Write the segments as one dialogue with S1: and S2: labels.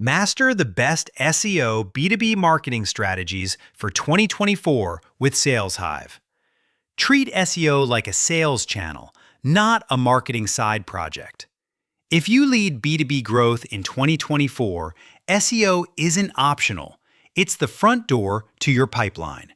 S1: Master the best SEO B2B marketing strategies for 2024 with SalesHive. Treat SEO like a sales channel, not a marketing side project. If you lead B2B growth in 2024, SEO isn't optional. It's the front door to your pipeline.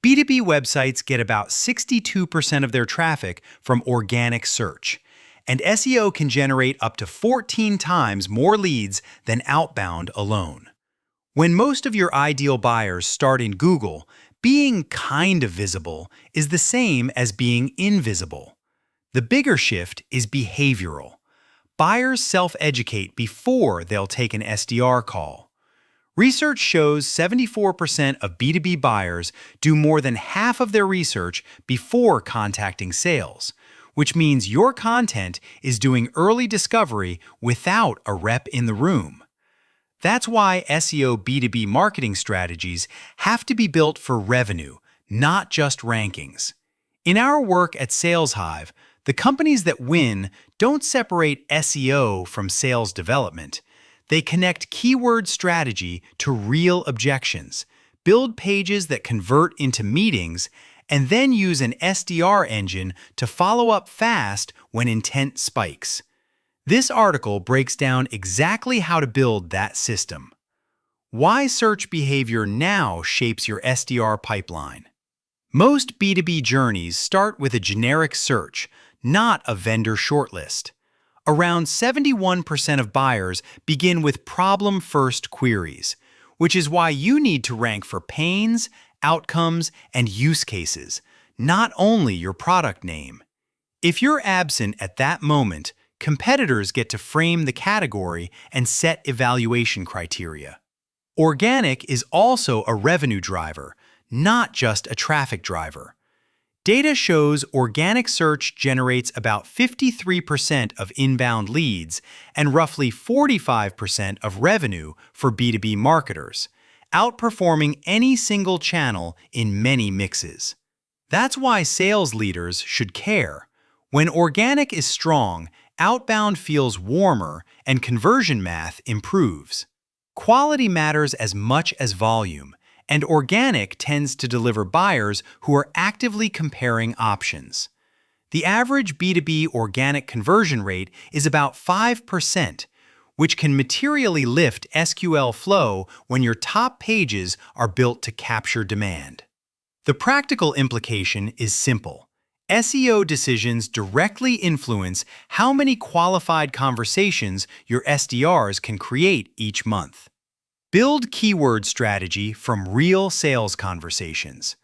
S1: B2B websites get about 62% of their traffic from organic search, and SEO can generate up to 14 times more leads than outbound alone. When most of your ideal buyers start in Google, being kind of visible is the same as being invisible. The bigger shift is behavioral. Buyers self-educate before they'll take an SDR call. Research shows 74% of B2B buyers do more than half of their research before contacting sales, which means your content is doing early discovery without a rep in the room. That's why SEO B2B marketing strategies have to be built for revenue, not just rankings. In our work at SalesHive, the companies that win don't separate SEO from sales development. They connect keyword strategy to real objections, build pages that convert into meetings, and then use an SDR engine to follow up fast when intent spikes. This article breaks down exactly how to build that system. Why search behavior now shapes your SDR pipeline. Most B2B journeys start with a generic search, not a vendor shortlist. Around 71% of buyers begin with problem-first queries, which is why you need to rank for pains, outcomes, and use cases, not only your product name. If you're absent at that moment, competitors get to frame the category and set evaluation criteria. Organic is also a revenue driver, not just a traffic driver. Data shows organic search generates about 53% of inbound leads and roughly 45% of revenue for B2B marketers, outperforming any single channel in many mixes. That's why sales leaders should care. When organic is strong, outbound feels warmer and conversion math improves. Quality matters as much as volume, and organic tends to deliver buyers who are actively comparing options. The average B2B organic conversion rate is about 5%, which can materially lift SQL flow when your top pages are built to capture demand. The practical implication is simple. SEO decisions directly influence how many qualified conversations your SDRs can create each month. Build keyword strategy from real sales conversations.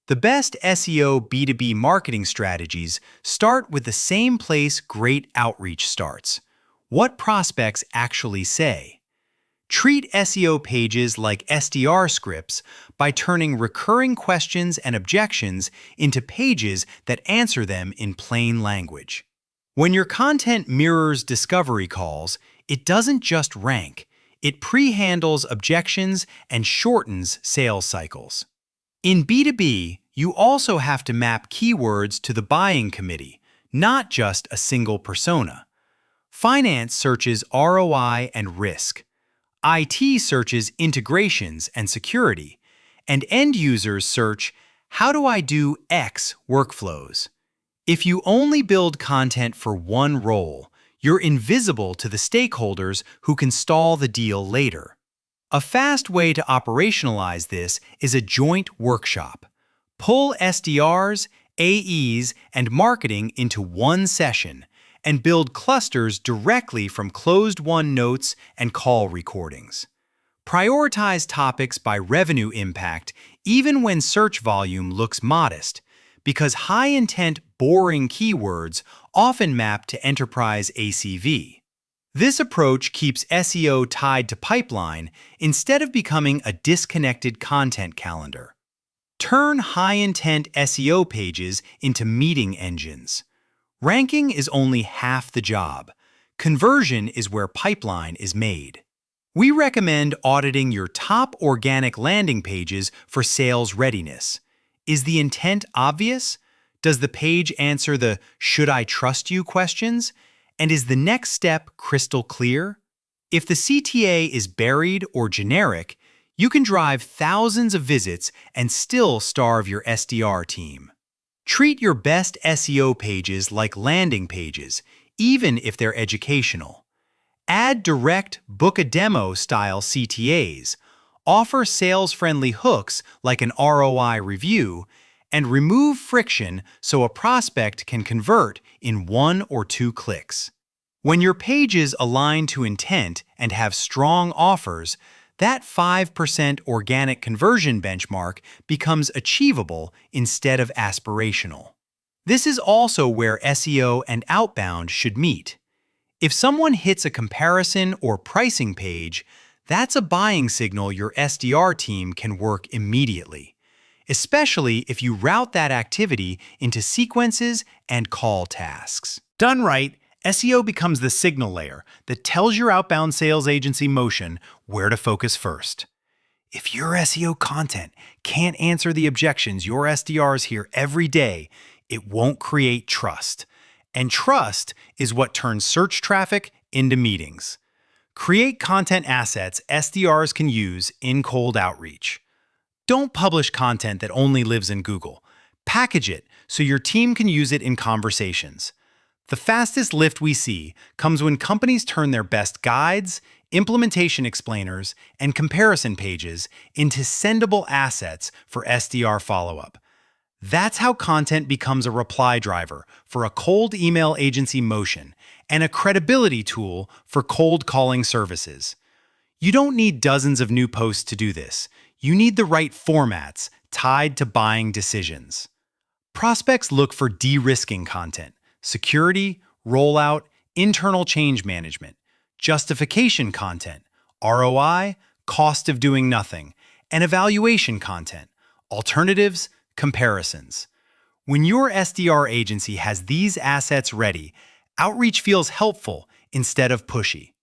S1: The best SEO B2B marketing strategies start with the same place great outreach starts. What prospects actually say. Treat SEO pages like SDR scripts by turning recurring questions and objections into pages that answer them in plain language. When your content mirrors discovery calls, it doesn't just rank. It pre-handles objections and shortens sales cycles. In B2B, you also have to map keywords to the buying committee, not just a single persona. Finance searches ROI and risk. IT searches integrations and security. And end users search, how do I do X workflows? If you only build content for one role, you're invisible to the stakeholders who can stall the deal later. A fast way to operationalize this is a joint workshop. Pull SDRs, AEs, and marketing into one session and build clusters directly from closed-won notes and call recordings. Prioritize topics by revenue impact even when search volume looks modest, because high-intent, boring keywords often map to enterprise ACV. This approach keeps SEO tied to pipeline instead of becoming a disconnected content calendar. Turn high-intent SEO pages into meeting engines. Ranking is only half the job. Conversion is where pipeline is made. We recommend auditing your top organic landing pages for sales readiness. Is the intent obvious? Does the page answer the "should I trust you" questions? And is the next step crystal clear? If the CTA is buried or generic, you can drive thousands of visits and still starve your SDR team. Treat your best SEO pages like landing pages, even if they're educational. Add direct book a demo style CTAs, offer sales-friendly hooks like an ROI review, and remove friction so a prospect can convert in 1 or 2 clicks. When your pages align to intent and have strong offers, that 5% organic conversion benchmark becomes achievable instead of aspirational. This is also where SEO and Outbound should meet. If someone hits a comparison or pricing page, that's a buying signal your SDR team can work immediately, especially if you route that activity into sequences and call tasks. Done right, SEO becomes the signal layer that tells your outbound sales agency motion where to focus first. If your SEO content can't answer the objections your SDRs hear every day, it won't create trust. And trust is what turns search traffic into meetings. Create content assets SDRs can use in cold outreach. Don't publish content that only lives in Google. Package it so your team can use it in conversations. The fastest lift we see comes when companies turn their best guides, implementation explainers, and comparison pages into sendable assets for SDR follow-up. That's how content becomes a reply driver for a cold email agency motion and a credibility tool for cold calling services. You don't need dozens of new posts to do this. You need the right formats tied to buying decisions. Prospects look for de-risking content, security, rollout, internal change management, justification content, ROI, cost of doing nothing, and evaluation content, alternatives, comparisons. When your SDR agency has these assets ready, outreach feels helpful instead of pushy.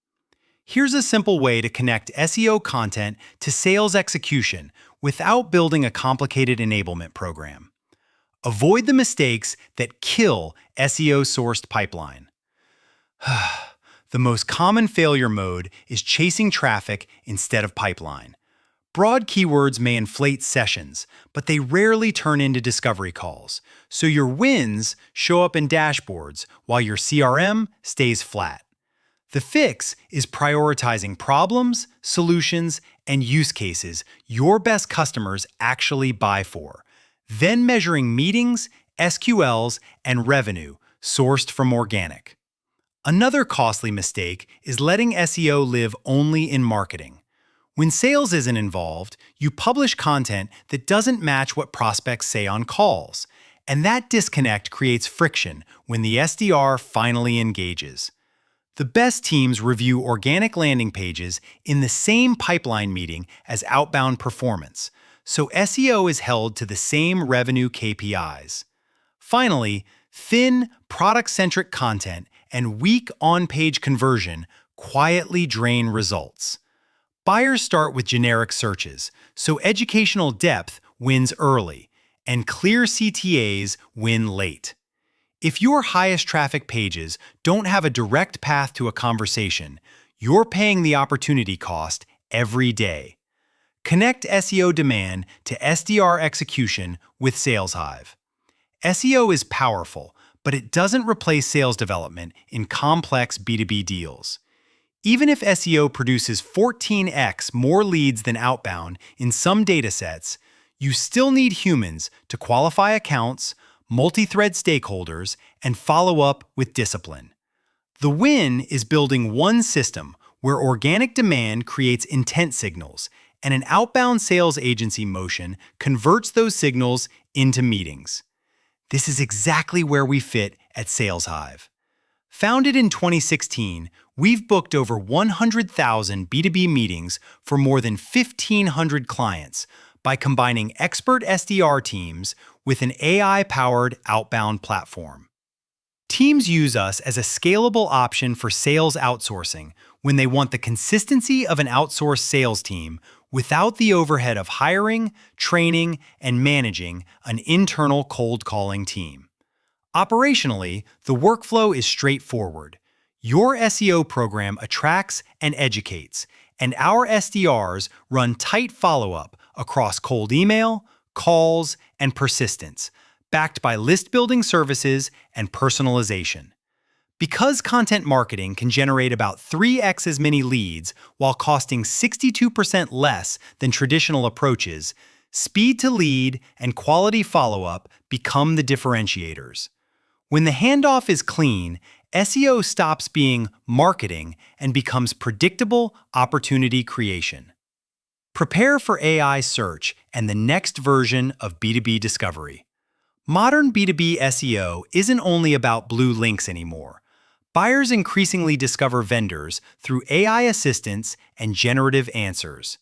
S1: Here's a simple way to connect SEO content to sales execution without building a complicated enablement program. Avoid the mistakes that kill SEO-Sourced pipeline. The most common failure mode is chasing traffic instead of pipeline. Broad keywords may inflate sessions, but they rarely turn into discovery calls, so your wins show up in dashboards while your CRM stays flat. The fix is prioritizing problems, solutions, and use cases your best customers actually buy for, then measuring meetings, SQLs, and revenue sourced from organic. Another costly mistake is letting SEO live only in marketing. When sales isn't involved, you publish content that doesn't match what prospects say on calls, and that disconnect creates friction when the SDR finally engages. The best teams review organic landing pages in the same pipeline meeting as outbound performance, so SEO is held to the same revenue KPIs. Finally, thin, product-centric content and weak on-page conversion quietly drain results. Buyers start with generic searches, so educational depth wins early, and clear CTAs win late. If your highest traffic pages don't have a direct path to a conversation, you're paying the opportunity cost every day. Connect SEO demand to SDR execution with SalesHive. SEO is powerful, but it doesn't replace sales development in complex B2B deals. Even if SEO produces 14x more leads than outbound in some datasets, you still need humans to qualify accounts, multi-thread stakeholders, and follow up with discipline. The win is building one system where organic demand creates intent signals, and an outbound sales agency motion converts those signals into meetings. This is exactly where we fit at SalesHive. Founded in 2016, we've booked over 100,000 B2B meetings for more than 1,500 clients by combining expert SDR teams with an AI-powered outbound platform. Teams use us as a scalable option for sales outsourcing when they want the consistency of an outsourced sales team without the overhead of hiring, training, and managing an internal cold calling team. Operationally, the workflow is straightforward. Your SEO program attracts and educates, and our SDRs run tight follow-up across cold email, calls, and persistence, backed by list-building services and personalization. Because content marketing can generate about 3x as many leads while costing 62% less than traditional approaches, speed to lead and quality follow-up become the differentiators. When the handoff is clean, SEO stops being marketing and becomes predictable opportunity creation. Prepare for AI search and the next version of B2B discovery. Modern B2B SEO isn't only about blue links anymore. Buyers increasingly discover vendors through AI assistance and generative answers.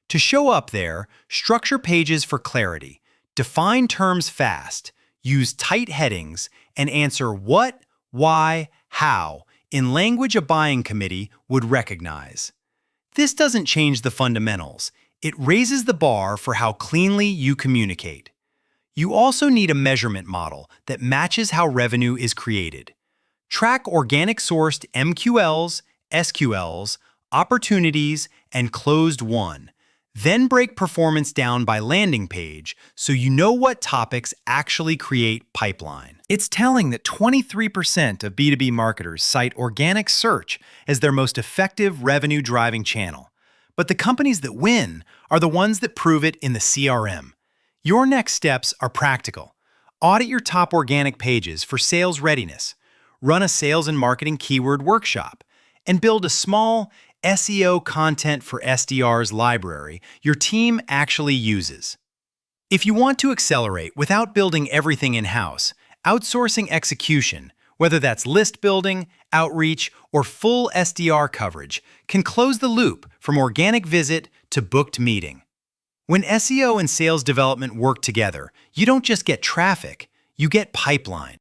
S1: To show up there, structure pages for clarity, define terms fast, use tight headings, and answer what, why, how in language a buying committee would recognize. This doesn't change the fundamentals. It raises the bar for how cleanly you communicate. You also need a measurement model that matches how revenue is created. Track organic sourced MQLs, SQLs, opportunities, and closed won. Then break performance down by landing page so you know what topics actually create pipeline. It's telling that 23% of B2B marketers cite organic search as their most effective revenue-driving channel. But the companies that win are the ones that prove it in the CRM. Your next steps are practical. Audit your top organic pages for sales readiness. Run a sales and marketing keyword workshop, and build a small SEO content for SDRs library your team actually uses. If you want to accelerate without building everything in-house, outsourcing execution, whether that's list building, outreach, or full SDR coverage, can close the loop from organic visit to booked meeting. When SEO and sales development work together, you don't just get traffic, you get pipeline.